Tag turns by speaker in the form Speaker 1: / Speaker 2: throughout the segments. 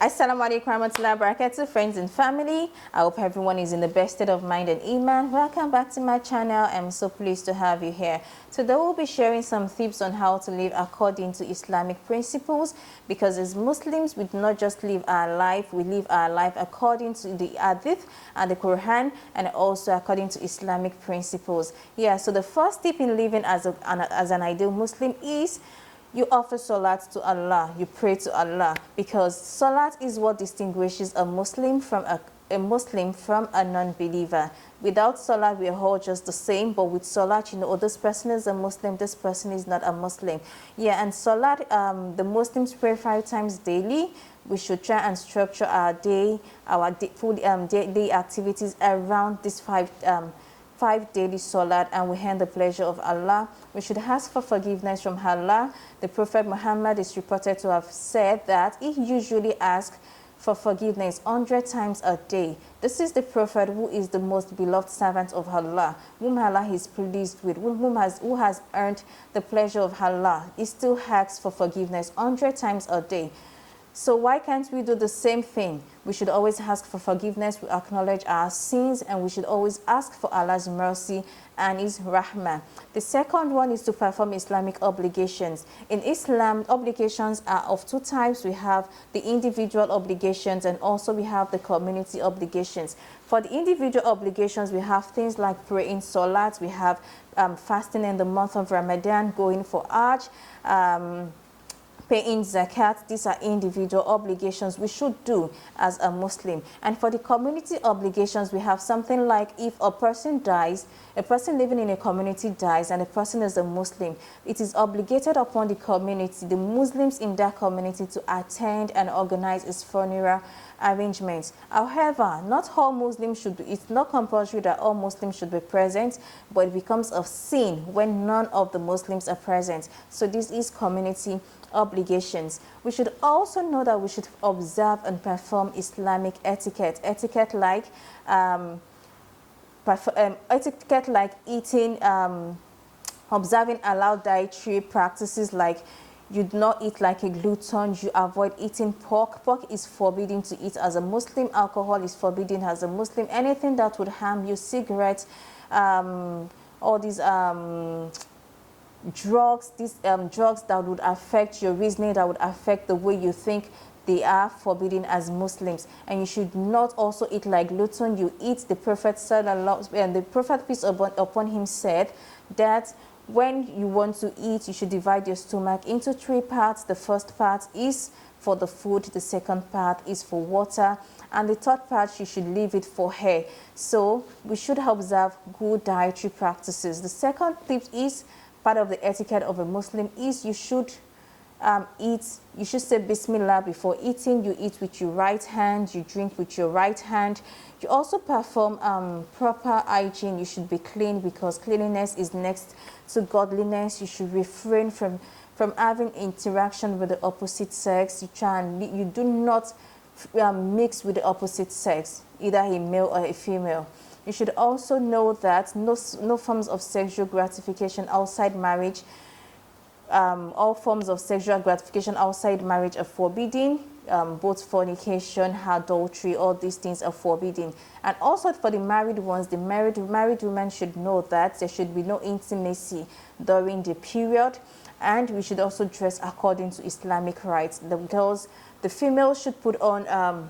Speaker 1: Assalamu alaikum warahmatullahi wabarakatuh, friends and family. I hope everyone is in the best state of mind and iman. Welcome back to my channel. I'm so pleased to have you here. Today we'll be sharing some tips on how to live according to Islamic principles, because as Muslims we do not just live our life, we live our life according to the Hadith and the Quran, and also according to Islamic principles. Yeah, so the first tip in living as an ideal Muslim is you offer Salat to Allah, you pray to Allah, because Salat is what distinguishes a Muslim from a non-believer. Without Salat, we are all just the same, but with Salat, you know, oh, this person is a Muslim, this person is not a Muslim. Yeah, and Salat, the Muslims pray 5 times daily. We should try and structure our day, daily activities around these five daily salat, and we earn the pleasure of Allah. We should ask for forgiveness from Allah. The Prophet Muhammad is reported to have said that he usually asks for forgiveness 100 times a day. This is the Prophet who is the most beloved servant of Allah, whom Allah is pleased with, who has earned the pleasure of Allah. He still asks for forgiveness 100 times a day. So why can't we do the same thing? We should always ask for forgiveness, we acknowledge our sins, and we should always ask for Allah's mercy and His rahmah. The second one is to perform Islamic obligations. In Islam, obligations are of 2 types. We have the individual obligations, and also we have the community obligations. For the individual obligations, we have things like praying Salat, we have fasting in the month of Ramadan, going for Hajj, paying zakat. These are individual obligations we should do as a Muslim. And for the community obligations, we have something like if a person dies, a person living in a community dies, and a person is a Muslim, it is obligated upon the community, the Muslims in that community, to attend and organize his funeral arrangements. However, not all Muslims should be, it's not compulsory that all Muslims should be present, but it becomes a sin when none of the Muslims are present. So this is community obligations. We should also know that we should observe and perform Islamic etiquette. Etiquette like eating, observing allowed dietary practices, like you do not eat like a glutton, you avoid eating pork. Pork is forbidden to eat as a Muslim. Alcohol is forbidden as a Muslim. Anything that would harm you, cigarettes, all these drugs, drugs that would affect your reasoning, that would affect the way you think, they are forbidden as Muslims. And you should not also eat like glutton. You eat, the Prophet and the Prophet, peace upon him, said that when you want to eat, you should divide your stomach into 3 parts. The first part is for the food, the second part is for water, and the third part you should leave it for hair. So we should observe good dietary practices. The second tip is, part of the etiquette of a Muslim is, you should you should say Bismillah before eating. You eat with your right hand, you drink with your right hand. You also perform proper hygiene. You should be clean, because cleanliness is next to godliness. You should refrain from having interaction with the opposite sex. You do not mix with the opposite sex, either a male or a female. You should also know that no forms of sexual gratification outside marriage, all forms of sexual gratification outside marriage are forbidden. Both fornication, adultery, all these things are forbidden. And also for the married ones, the married women should know that there should be no intimacy during the period. And we should also dress according to Islamic rites. The female should put on,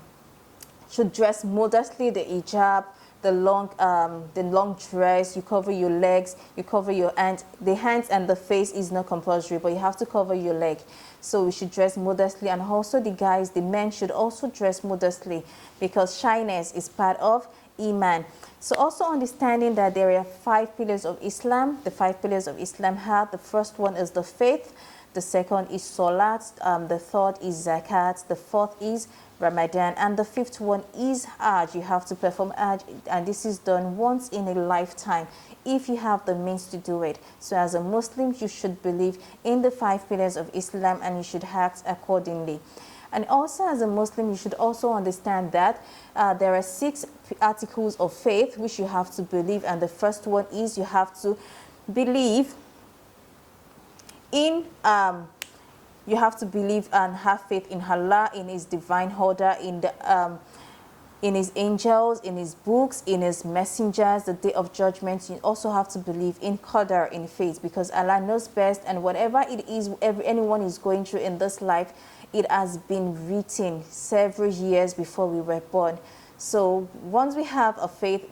Speaker 1: should dress modestly, the hijab, the long dress. You cover your legs, you cover your hands. The hands and the face is not compulsory, but you have to cover your leg. So we should dress modestly. And also the men should also dress modestly, because shyness is part of Iman. So also understanding that there are 5 pillars of Islam. The 5 pillars of Islam are: the first one is the faith, the second is Salat, the third is Zakat, the fourth is Ramadan, and the 5th one is Hajj. You have to perform Hajj, and this is done once in a lifetime if you have the means to do it. So as a Muslim, you should believe in the 5 pillars of Islam, and you should act accordingly. And also as a Muslim, you should also understand that there are 6 articles of faith which you have to believe, and the first one is you have to believe in You have to believe and have faith in Allah, in His divine order, in His angels, in His books, in His messengers, the day of judgment. You also have to believe in Qadar, in faith, because Allah knows best, and whatever it is anyone is going through in this life, it has been written several years before we were born. So once we have faith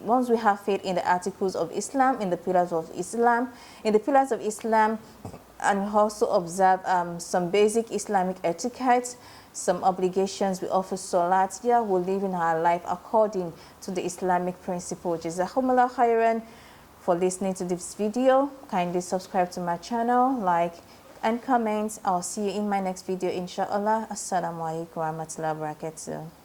Speaker 1: in the articles of Islam, in the pillars of Islam, and we also observe some basic Islamic etiquette, some obligations, we offer Salat, yeah, we're living our life according to the Islamic principle. Jazakumullah khairan for listening to this video. Kindly subscribe to my channel, like and comment. I'll see you in my next video, inshallah. Assalamu alaikum wa rahmatullahi wa barakatuh.